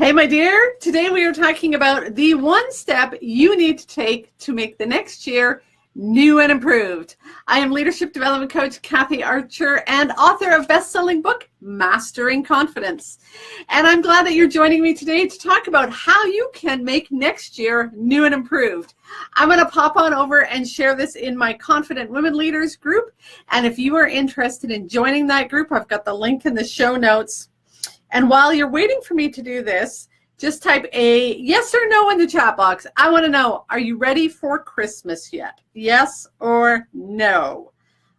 Hey, my dear. Today we are talking about the one step you need to take to make the next year new and improved. I am leadership development coach Kathy Archer and author of best-selling book, Mastering Confidence. And I'm glad that you're joining me today to talk about how you can make next year new and improved. I'm going to pop on over and share this in my Confident Women Leaders group. And if you are interested in joining that group, I've got the link in the show notes. And while you're waiting for me to do this, just type a yes or no in the chat box. I want to know, are you ready for Christmas yet? Yes or no?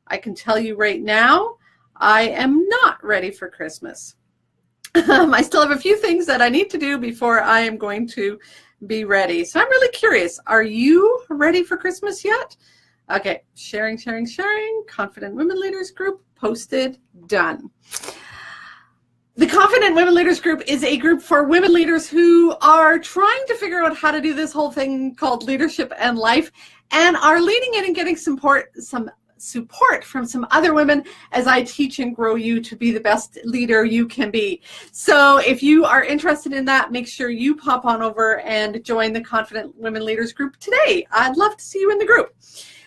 I can tell you right now, I am not ready for Christmas. I still have a few things that I need to do before I am going to be ready. So I'm really curious, are you ready for Christmas yet? Okay, sharing. Confident Women Leaders group, posted, done. The Confident Women Leaders Group is a group for women leaders who are trying to figure out how to do this whole thing called leadership and life, and are leading in and getting some support from some other women as I teach and grow you to be the best leader you can be. So if you are interested in that, make sure you pop on over and join the Confident Women Leaders Group today. I'd love to see you in the group.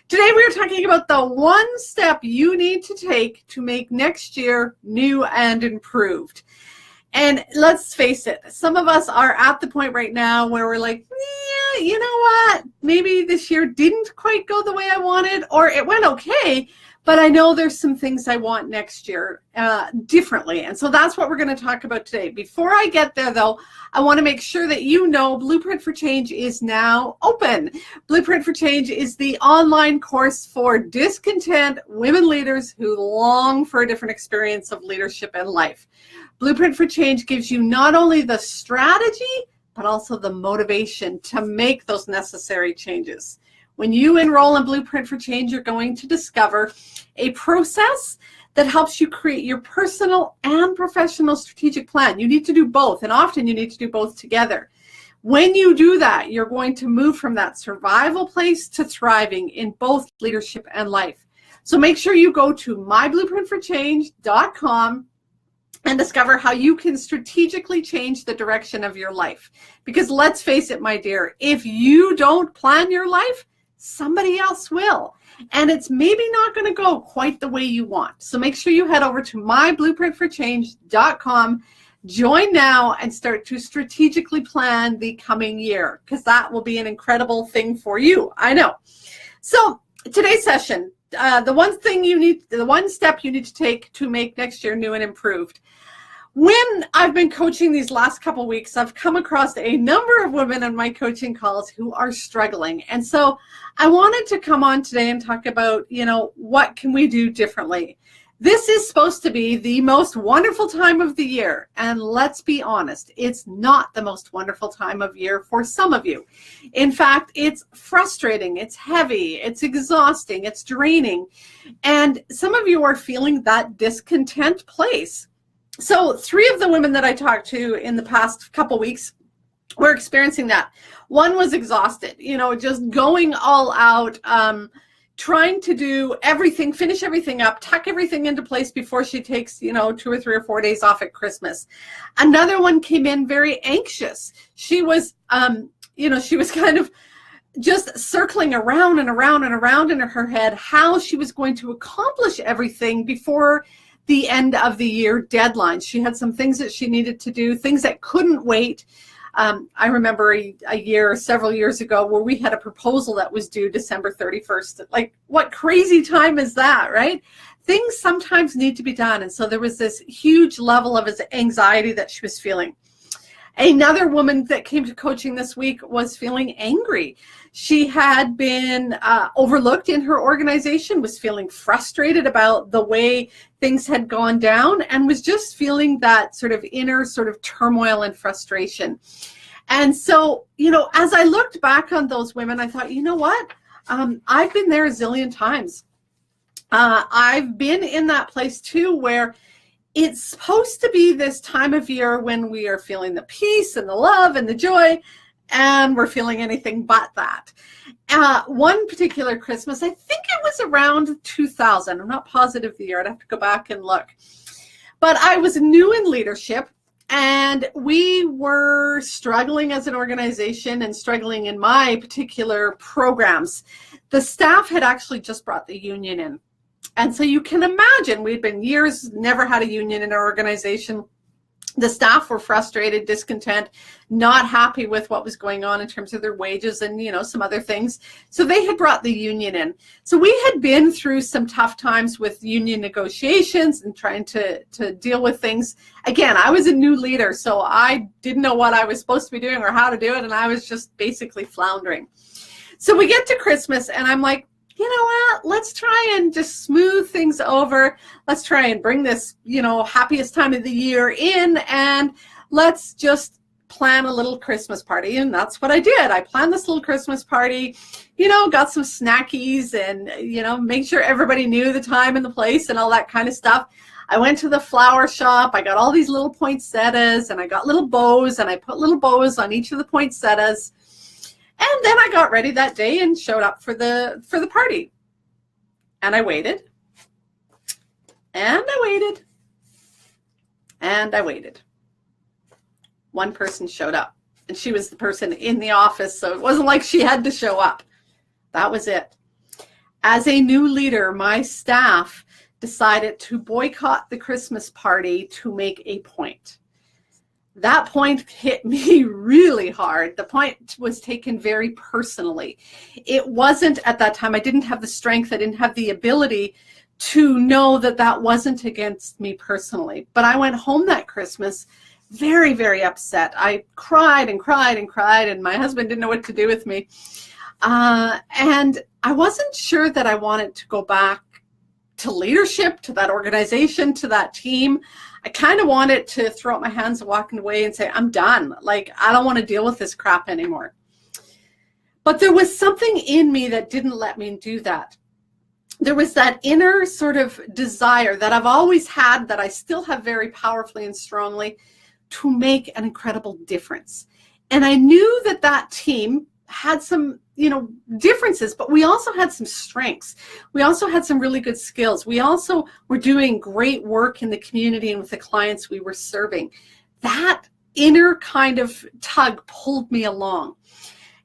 Today we are talking about the one step you need to take to make next year new and improved. And let's face it, some of us are at the point right now where we're like, yeah, you know what? Maybe this year didn't quite go the way I wanted, or it went okay, but I know there's some things I want next year differently. And so that's what we're going to talk about today. Before I get there, though, I want to make sure that you know Blueprint for Change is now open. Blueprint for Change is the online course for discontent women leaders who long for a different experience of leadership and life. Blueprint for Change gives you not only the strategy, but also the motivation to make those necessary changes. When you enroll in Blueprint for Change, you're going to discover a process that helps you create your personal and professional strategic plan. You need to do both, and often you need to do both together. When you do that, you're going to move from that survival place to thriving in both leadership and life. So make sure you go to myblueprintforchange.com and discover how you can strategically change the direction of your life. Because let's face it, my dear, if you don't plan your life, somebody else will. And it's maybe not going to go quite the way you want. So make sure you head over to myblueprintforchange.com, join now, and start to strategically plan the coming year, because that will be an incredible thing for you. I know. So today's session, the one step you need to take to make next year new and improved. When I've been coaching these last couple weeks, I've come across a number of women on my coaching calls who are struggling. And so I wanted to come on today and talk about, what can we do differently? This is supposed to be the most wonderful time of the year. And let's be honest, it's not the most wonderful time of year for some of you. In fact, it's frustrating, it's heavy, it's exhausting, it's draining. And some of you are feeling that discontent place. So 3 of the women that I talked to in the past couple weeks were experiencing that. One was exhausted, just going all out, trying to do everything, finish everything up, tuck everything into place before she takes, 2 or 3 or 4 days off at Christmas. Another one came in very anxious. She was, she was kind of just circling around and around and around in her head how she was going to accomplish everything before the end of the year deadline. She had some things that she needed to do, things that couldn't wait. I remember several years ago where we had a proposal that was due December 31st. Like, what crazy time is that, right? Things sometimes need to be done. And so there was this huge level of anxiety that she was feeling. Another woman that came to coaching this week was feeling angry. She had been overlooked in her organization, was feeling frustrated about the way things had gone down, and was just feeling that sort of inner sort of turmoil and frustration. And so, as I looked back on those women, I thought, you know what? I've been there a zillion times. I've been in that place too, where it's supposed to be this time of year when we are feeling the peace and the love and the joy, and we're feeling anything but that. One particular Christmas, I think it was around 2000. I'm not positive the year. I'd have to go back and look. But I was new in leadership, And we were struggling as an organization and struggling in my particular programs. The staff had actually just brought the union in. And so you can imagine, we'd been years, never had a union in our organization. The staff were frustrated, discontent, not happy with what was going on in terms of their wages and, you know, some other things. So they had brought the union in. So we had been through some tough times with union negotiations and trying to deal with things. Again, I was a new leader, so I didn't know what I was supposed to be doing or how to do it, and I was just basically floundering. So we get to Christmas, and I'm like, you know what, let's try and just smooth things over. Let's try and bring this, you know, happiest time of the year in, and let's just plan a little Christmas party. And that's what I did. I planned this little Christmas party, you know, got some snackies and, you know, make sure everybody knew the time and the place and all that kind of stuff. I went to the flower shop. I got all these little poinsettias, and I got little bows, and I put little bows on each of the poinsettias. And then I got ready that day and showed up for the party. And I waited. And I waited. And I waited. One person showed up. And she was the person in the office, so it wasn't like she had to show up. That was it. As a new leader, my staff decided to boycott the Christmas party to make a point. That point hit me really hard. The point was taken very personally. It wasn't at that time, I didn't have the strength, I didn't have the ability to know that that wasn't against me personally. But I went home that Christmas very, very upset. I cried and cried and cried, and my husband didn't know what to do with me. And I wasn't sure that I wanted to go back to leadership, to that organization, to that team. I kind of wanted to throw up my hands and walk away and say, I'm done. Like, I don't want to deal with this crap anymore. But there was something in me that didn't let me do that. There was that inner sort of desire that I've always had, that I still have very powerfully and strongly, to make an incredible difference. And I knew that that team had some, you know, differences, but we also had some strengths. We also had some really good skills. We also were doing great work in the community and with the clients we were serving. That inner kind of tug pulled me along.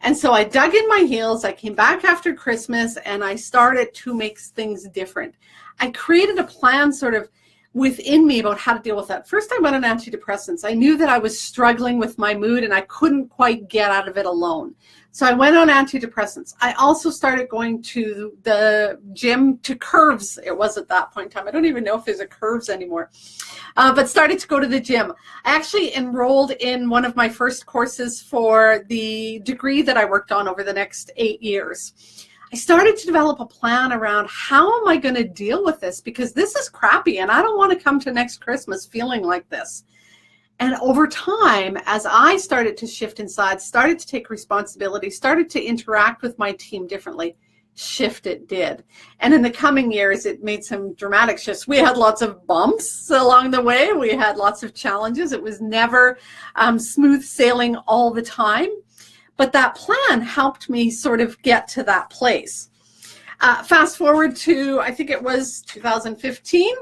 And so I dug in my heels. I came back after Christmas and I started to make things different. I created a plan sort of within me about how to deal with that. First, I went on antidepressants. I knew that I was struggling with my mood and I couldn't quite get out of it alone. So I went on antidepressants. I also started going to the gym, to Curves. It was at that point in time. I don't even know if there's a Curves anymore, but started to go to the gym. I actually enrolled in one of my first courses for the degree that I worked on over the next 8 years. I started to develop a plan around how am I going to deal with this, because this is crappy and I don't want to come to next Christmas feeling like this. And over time, as I started to shift inside, started to take responsibility, started to interact with my team differently, shift it did. And in the coming years, it made some dramatic shifts. We had lots of bumps along the way. We had lots of challenges. It was never smooth sailing all the time. But that plan helped me sort of get to that place. Fast forward to, I think it was 2015,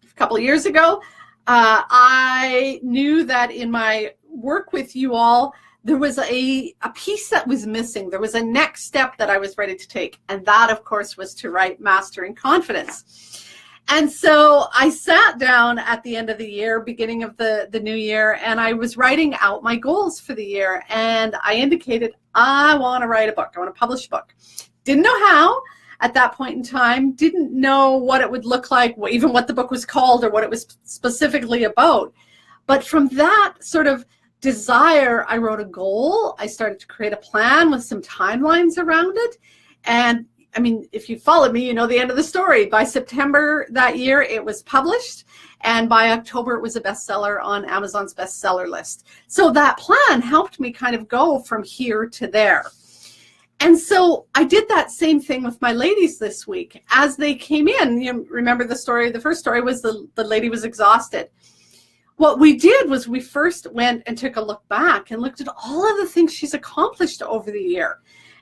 a couple of years ago. I knew that in my work with you all, there was a piece that was missing. There was a next step that I was ready to take. And that, of course, was to write Mastering Confidence. And so I sat down at the end of the year, beginning of the new year, and I was writing out my goals for the year. And I indicated, I want to write a book. I want to publish a book. Didn't know how. At that point in time, didn't know what it would look like, even what the book was called or what it was specifically about. But from that sort of desire, I wrote a goal. I started to create a plan with some timelines around it. And I mean, if you followed me, you know the end of the story. By September that year, it was published. And by October, it was a bestseller on Amazon's bestseller list. So that plan helped me kind of go from here to there. And so I did that same thing with my ladies this week. As they came in, you remember the story, the first story was the lady was exhausted. What we did was we first went and took a look back and looked at all of the things she's accomplished over the year.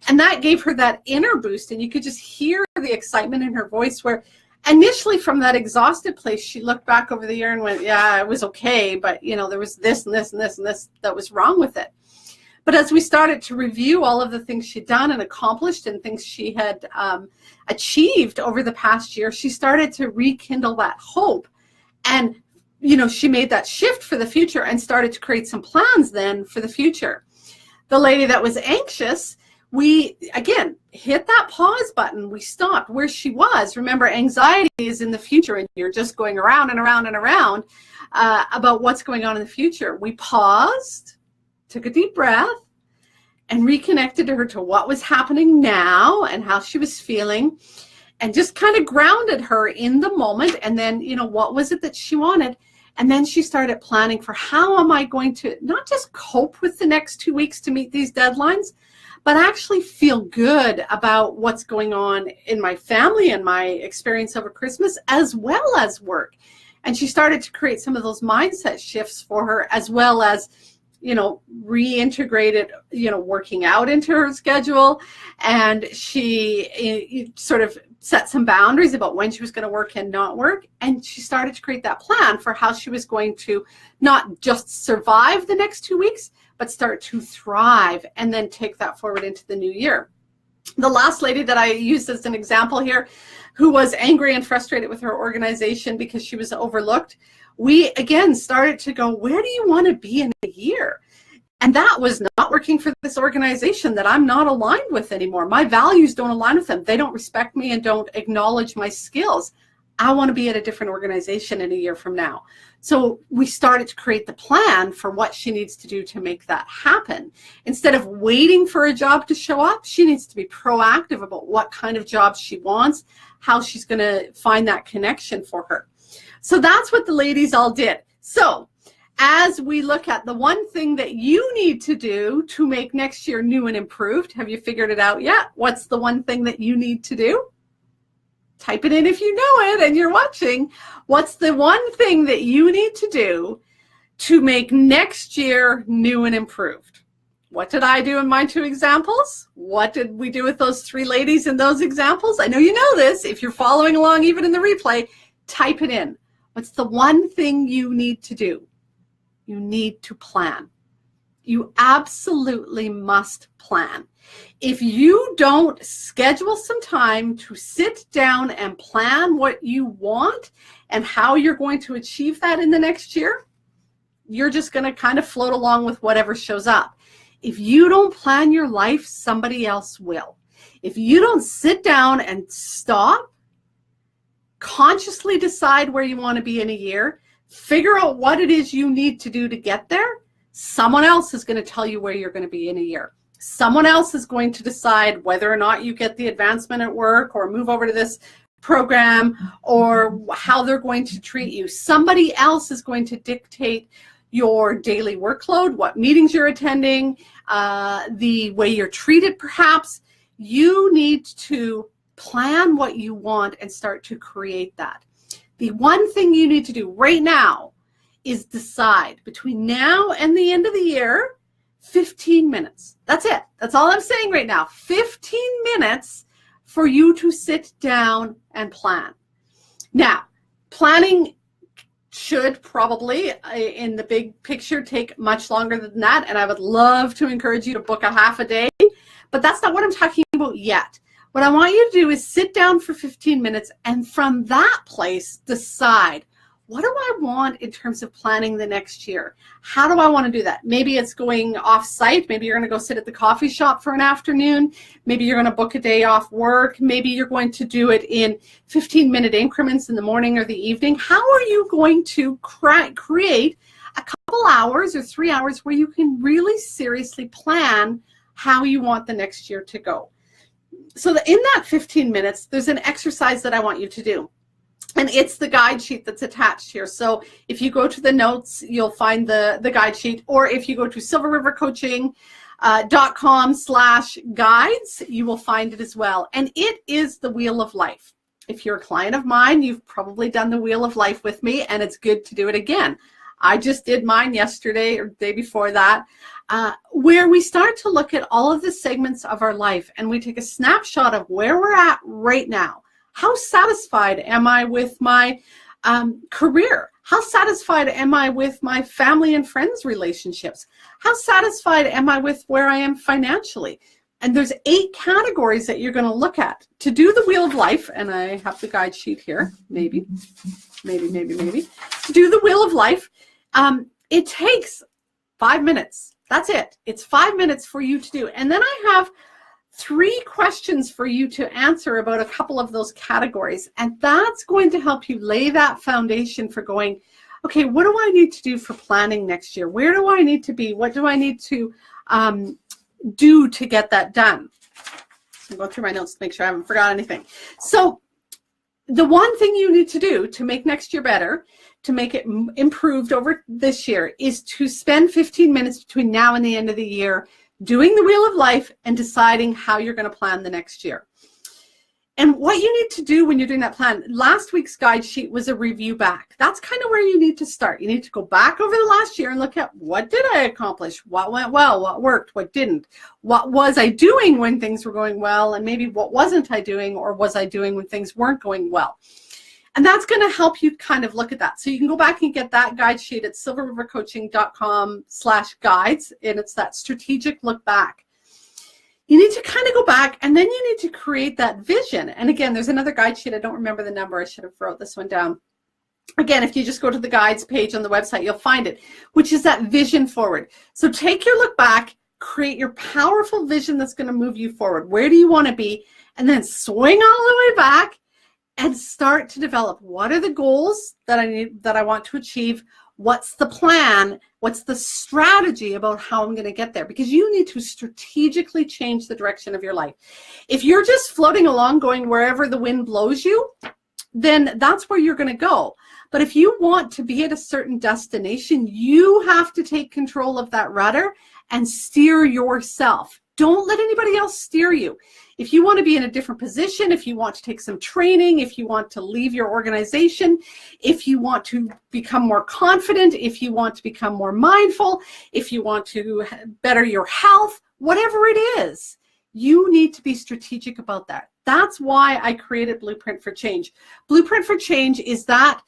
And that gave her that inner boost. And you could just hear the excitement in her voice where Initially, from that exhausted place, she looked back over the year and went, yeah, it was okay, but there was this and this and this and this that was wrong with it. But as we started to review all of the things she'd done and accomplished and things she had achieved over the past year, she started to rekindle that hope. And, she made that shift for the future and started to create some plans then for the future. The lady that was anxious, we, again, hit that pause button. We stopped where she was. Remember, anxiety is in the future, and you're just going around and around and around about what's going on in the future. We paused, took a deep breath, and reconnected her to what was happening now and how she was feeling, and just kind of grounded her in the moment. And then, what was it that she wanted? And then she started planning for, how am I going to not just cope with the next 2 weeks to meet these deadlines, but actually feel good about what's going on in my family and my experience over Christmas, as well as work. And she started to create some of those mindset shifts for her, as well as, reintegrated, working out into her schedule. And she sort of set some boundaries about when she was going to work and not work. And she started to create that plan for how she was going to not just survive the next 2 weeks, but start to thrive and then take that forward into the new year. The last lady that I used as an example here, who was angry and frustrated with her organization because she was overlooked, we again started to go, where do you want to be in a year? And that was not working for this organization that I'm not aligned with anymore. My values don't align with them. They don't respect me and don't acknowledge my skills. I want to be at a different organization in a year from now. So we started to create the plan for what she needs to do to make that happen. Instead of waiting for a job to show up, she needs to be proactive about what kind of job she wants, how she's going to find that connection for her. So that's what the ladies all did. So as we look at the one thing that you need to do to make next year new and improved, have you figured it out yet? What's the one thing that you need to do? Type it in if you know it and you're watching. What's the one thing that you need to do to make next year new and improved? What did I do in my 2 examples? What did we do with those 3 ladies in those examples? I know you know this. If you're following along even in the replay, type it in. What's the one thing you need to do? You need to plan. You absolutely must plan. If you don't schedule some time to sit down and plan what you want and how you're going to achieve that in the next year, you're just going to kind of float along with whatever shows up. If you don't plan your life, somebody else will. If you don't sit down and stop, consciously decide where you want to be in a year, figure out what it is you need to do to get there, someone else is going to tell you where you're going to be in a year. Someone else is going to decide whether or not you get the advancement at work or move over to this program or how they're going to treat you. Somebody else is going to dictate your daily workload, what meetings you're attending, the way you're treated perhaps. You need to plan what you want and start to create that. The one thing you need to do right now is decide between now and the end of the year, 15 minutes. That's it. That's all I'm saying right now. 15 minutes for you to sit down and plan. Now, planning should probably, in the big picture, take much longer than that. And I would love to encourage you to book a half a day, but that's not what I'm talking about yet. What I want you to do is sit down for 15 minutes and from that place decide, what do I want in terms of planning the next year? How do I want to do that? Maybe it's going off-site. Maybe you're going to go sit at the coffee shop for an afternoon. Maybe you're going to book a day off work. Maybe you're going to do it in 15-minute increments in the morning or the evening. How are you going to create a couple hours or 3 hours where you can really seriously plan how you want the next year to go? So in that 15 minutes, there's an exercise that I want you to do. And it's the guide sheet that's attached here. So if you go to the notes, you'll find the guide sheet. Or if you go to silverrivercoaching.com/guides, you will find it as well. And it is the Wheel of Life. If you're a client of mine, you've probably done the Wheel of Life with me, and it's good to do it again. I just did mine yesterday or the day before that, where we start to look at all of the segments of our life and we take a snapshot of where we're at right now. How satisfied am I with my career? How satisfied am I with my family and friends relationships? How satisfied am I with where I am financially? And there's 8 categories that you're going to look at to do the wheel of life. And I have the guide sheet here. Maybe. To do the wheel of life, it takes 5 minutes. That's it. It's 5 minutes for you to do. And then I have 3 questions for you to answer about a couple of those categories. And that's going to help you lay that foundation for going, okay, what do I need to do for planning next year? Where do I need to be? What do I need to do to get that done? I'll go through my notes to make sure I haven't forgot anything. So the one thing you need to do to make next year better, to make it improved over this year, is to spend 15 minutes between now and the end of the year doing the wheel of life and deciding how you're going to plan the next year. And what you need to do when you're doing that plan, last week's guide sheet was a review back. That's kind of where you need to start. You need to go back over the last year and look at, what did I accomplish? What went well? What worked? What didn't? What was I doing when things were going well? And maybe what wasn't I doing, or was I doing when things weren't going well? And that's going to help you kind of look at that. So you can go back and get that guide sheet at silverrivercoaching.com/guides, and it's that strategic look back. You need to kind of go back, and then you need to create that vision. And again, there's another guide sheet. I don't remember the number. I should have wrote this one down. Again, if you just go to the guides page on the website, you'll find it, which is that vision forward. So take your look back, create your powerful vision that's going to move you forward. Where do you want to be? And then swing all the way back and start to develop, what are the goals that I want to achieve? What's the plan? What's the strategy about how I'm going to get there? Because you need to strategically change the direction of your life. If you're just floating along going wherever the wind blows you, then that's where you're going to go. But if you want to be at a certain destination, you have to take control of that rudder and steer yourself. Don't let anybody else steer you. If you want to be in a different position, if you want to take some training, if you want to leave your organization, if you want to become more confident, if you want to become more mindful, if you want to better your health, whatever it is, you need to be strategic about that. That's why I created Blueprint for Change. Blueprint for Change is that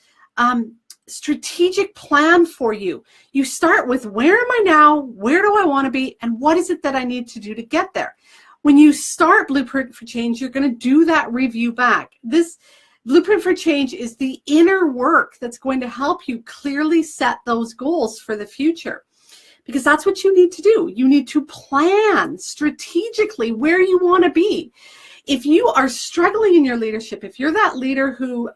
strategic plan for you. You start with, where am I now? Where do I want to be? And what is it that I need to do to get there? When you start Blueprint for Change, you're going to do that review back. This Blueprint for Change is the inner work that's going to help you clearly set those goals for the future. Because that's what you need to do. You need to plan strategically where you want to be. If you are struggling in your leadership, if you're that leader who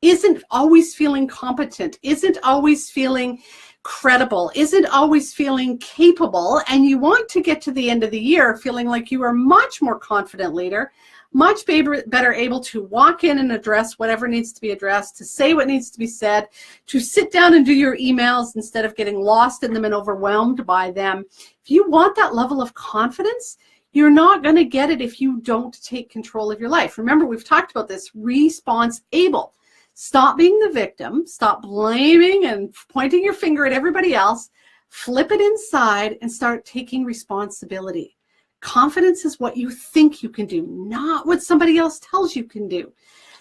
isn't always feeling competent, isn't always feeling credible, isn't always feeling capable, and you want to get to the end of the year feeling like you are much more confident leader, much better able to walk in and address whatever needs to be addressed, to say what needs to be said, to sit down and do your emails instead of getting lost in them and overwhelmed by them. If you want that level of confidence, you're not going to get it if you don't take control of your life. Remember, we've talked about this, response-able. Stop being the victim, stop blaming and pointing your finger at everybody else, flip it inside and start taking responsibility. Confidence is what you think you can do, not what somebody else tells you can do.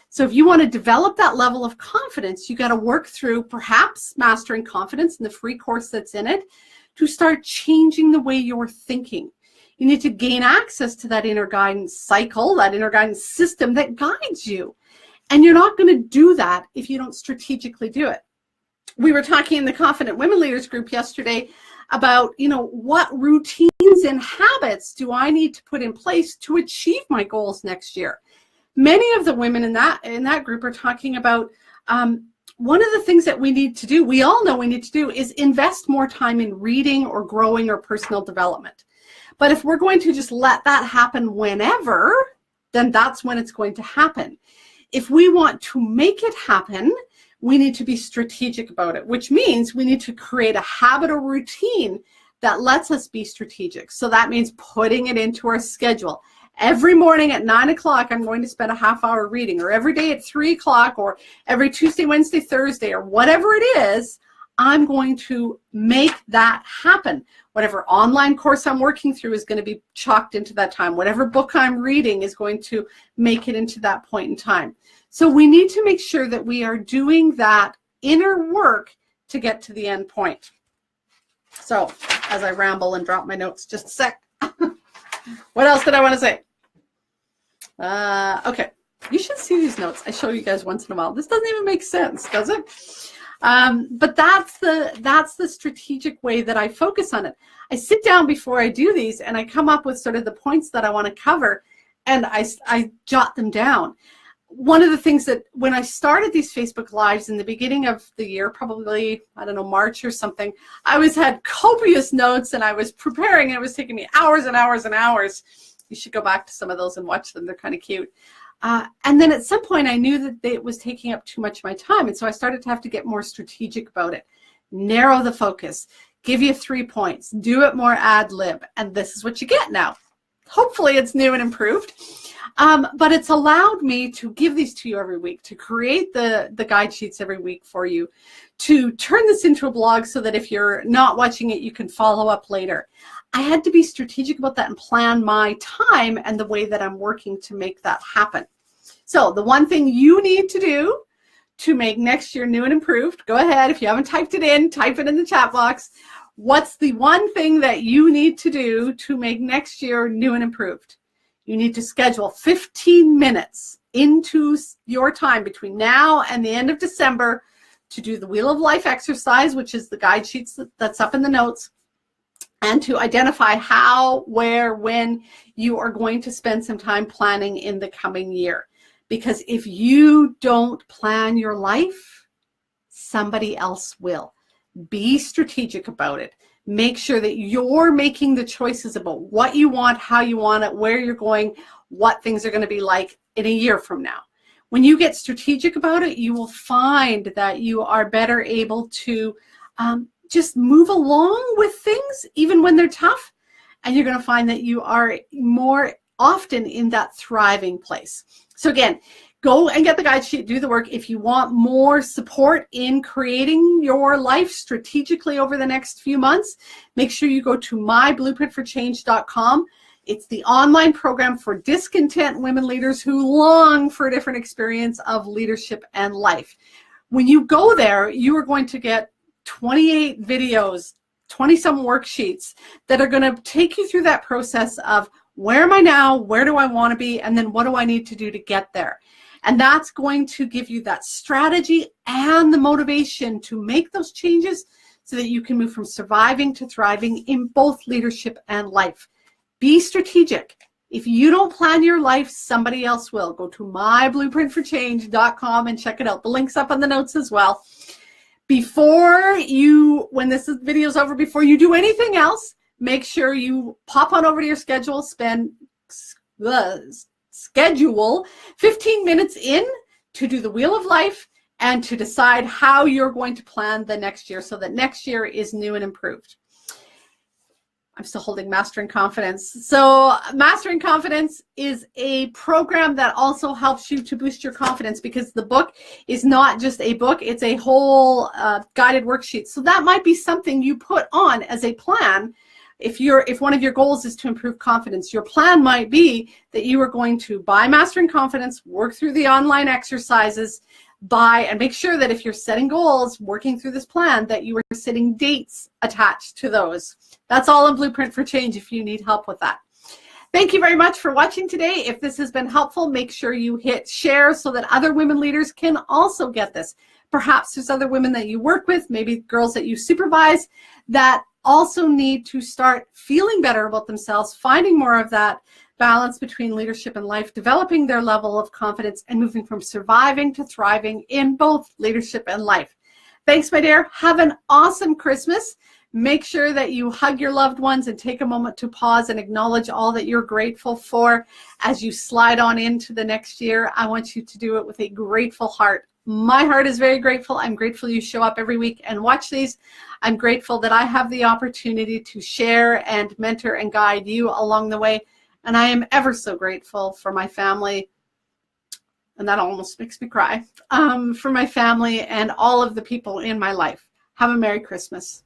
So if you want to develop that level of confidence, you got to work through perhaps Mastering Confidence and the free course that's in it to start changing the way you're thinking. You need to gain access to that inner guidance cycle, that inner guidance system that guides you. And you're not going to do that if you don't strategically do it. We were talking in the Confident Women Leaders group yesterday about, what routines and habits do I need to put in place to achieve my goals next year? Many of the women in that group are talking about one of the things that we need to do, we all know we need to do, is invest more time in reading or growing or personal development. But if we're going to just let that happen whenever, then that's when it's going to happen. If we want to make it happen, we need to be strategic about it, which means we need to create a habit or routine that lets us be strategic. So that means putting it into our schedule. Every morning at 9 o'clock, I'm going to spend a half hour reading, or every day at 3 o'clock, or every Tuesday, Wednesday, Thursday, or whatever it is, I'm going to make that happen. Whatever online course I'm working through is going to be chalked into that time. Whatever book I'm reading is going to make it into that point in time. So we need to make sure that we are doing that inner work to get to the end point. So as I ramble and drop my notes, just a sec. What else did I want to say? Okay, you should see these notes. I show you guys once in a while. This doesn't even make sense, does it? But that's the strategic way that I focus on it. I sit down before I do these and I come up with sort of the points that I want to cover, and I jot them down. One of the things that when I started these Facebook Lives in the beginning of the year, probably, I don't know, March or something, I always had copious notes and I was preparing, and it was taking me hours and hours and hours. You should go back to some of those and watch them. They're kind of cute. And then at some point I knew that it was taking up too much of my time. And so I started to have to get more strategic about it. Narrow the focus, give you 3 points, do it more ad lib. And this is what you get now. Hopefully it's new and improved. But it's allowed me to give these to you every week, to create the guide sheets every week for you, to turn this into a blog so that if you're not watching it, you can follow up later. I had to be strategic about that and plan my time and the way that I'm working to make that happen. So the one thing you need to do to make next year new and improved, go ahead. If you haven't typed it in, type it in the chat box. What's the one thing that you need to do to make next year new and improved? You need to schedule 15 minutes into your time between now and the end of December to do the Wheel of Life exercise, which is the guide sheets that's up in the notes, and to identify how, where, when you are going to spend some time planning in the coming year. Because if you don't plan your life, somebody else will. Be strategic about it. Make sure that you're making the choices about what you want, how you want it, where you're going, what things are going to be like in a year from now. When you get strategic about it, you will find that you are better able to just move along with things, even when they're tough. And you're going to find that you are more often in that thriving place. So again, go and get the guide sheet, do the work. If you want more support in creating your life strategically over the next few months, make sure you go to myblueprintforchange.com. It's the online program for discontent women leaders who long for a different experience of leadership and life. When you go there, you are going to get 28 videos, 20-some worksheets that are going to take you through that process of where am I now, where do I want to be, and then what do I need to do to get there. And that's going to give you that strategy and the motivation to make those changes so that you can move from surviving to thriving in both leadership and life. Be strategic. If you don't plan your life, somebody else will. Go to myblueprintforchange.com and check it out. The link's up on the notes as well. Before you, when this video's over, before you do anything else, make sure you pop on over to your schedule, schedule 15 minutes in to do the Wheel of Life and to decide how you're going to plan the next year so that next year is new and improved. I'm still holding Mastering Confidence. So Mastering Confidence is a program that also helps you to boost your confidence, because the book is not just a book, it's a whole guided worksheet. So that might be something you put on as a plan. If one of your goals is to improve confidence, your plan might be that you are going to buy Mastering Confidence, work through the online exercises, and make sure that if you're setting goals, working through this plan, that you are setting dates attached to those. That's all in Blueprint for Change if you need help with that. Thank you very much for watching today. If this has been helpful, make sure you hit share so that other women leaders can also get this. Perhaps there's other women that you work with, maybe girls that you supervise, that also need to start feeling better about themselves, finding more of that balance between leadership and life, developing their level of confidence, and moving from surviving to thriving in both leadership and life. Thanks, my dear. Have an awesome Christmas. Make sure that you hug your loved ones and take a moment to pause and acknowledge all that you're grateful for as you slide on into the next year. I want you to do it with a grateful heart. My heart is very grateful. I'm grateful you show up every week and watch these. I'm grateful that I have the opportunity to share and mentor and guide you along the way. And I am ever so grateful for my family, and that almost makes me cry, for my family and all of the people in my life. Have a Merry Christmas.